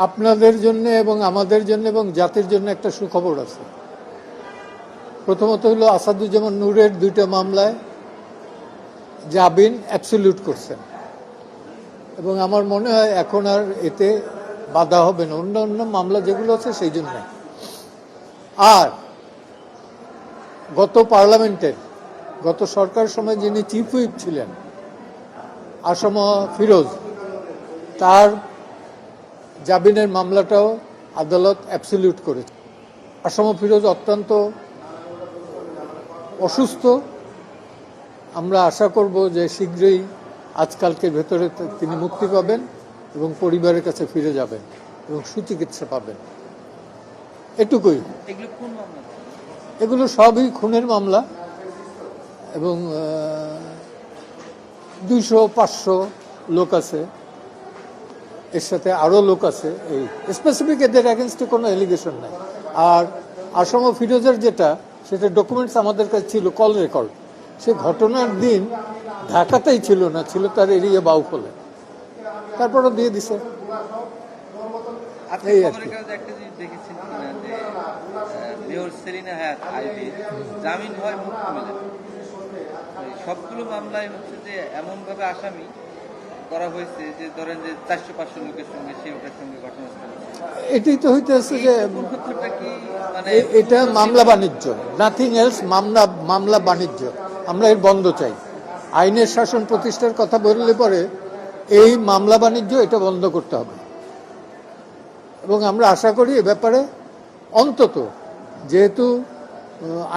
আপনাদের জন্য এবং আমাদের জন্য এবং জাতির জন্য একটা সুখবর আছে। প্রথমত হলো আসাদুজ্জামান নূরের 2টা মামলায় জামিন অ্যাবসলিউট করছেন এবং আমার মনে হয় এখন আর এতে বাধা হবে না, অন্য অন্য মামলা যেগুলো আছে সেই জন্য। আর গত পার্লামেন্টের গত সরকার সময় যিনি চিফ হুইপ ছিলেন আসম ফিরোজ, তার জামিনের মামলাটাও আদালত অ্যাবসলিউট করেছে। আসম ফিরোজ অত্যন্ত অসুস্থ, আমরা আশা করব যে শীঘ্রই আজকালকের ভেতরে তিনি মুক্তি পাবেন এবং পরিবারের কাছে ফিরে যাবেন এবং সুচিকিৎসা পাবেন, এটুকুই। এগুলো সবই খুনের মামলা এবং 200-500 লোক আছে, এর সাথে আরো লোক আছে। এই স্পেসিফিক এদের এগেনস্টে কোনো এলিগেশন নাই। আর আসম ফিরোজের যেটা, সেটা ডকুমেন্টস আমাদের কাছে ছিল, কল রেকর্ড। সে ঘটনার দিন ঢাকাতেই ছিল না, ছিল তার এরিয়া বাউফলে, তারপরও দিয়ে দিছে। এই আর কি। সবগুলো মামলায় হচ্ছে যে এমন ভাবে আসামি করা হয়েছে যে ধরেন যে 400-500 লোকের সঙ্গে ওটার সঙ্গে ঘটনাস্থলে। এটাই তো হইতেছে যে মানে এটা মামলা বাণিজ্য, নাথিং এলস। মামলা বাণিজ্য, আমরা এর বন্ধ চাই। আইনের শাসন প্রতিষ্ঠার কথা বললে পরে এই মামলা বাণিজ্য এটা বন্ধ করতে হবে এবং আমরা আশা করি এ ব্যাপারে অন্তত, যেহেতু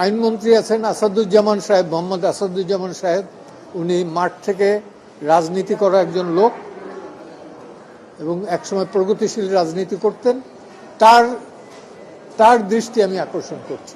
আইনমন্ত্রী আছেন আসাদুজ্জামান সাহেব, মোহাম্মদ আসাদুজ্জামান সাহেব, উনি মাঠ থেকে রাজনীতি করা একজন লোক এবং একসময় প্রগতিশীল রাজনীতি করতেন, তার দৃষ্টি আমি আকর্ষণ করছি।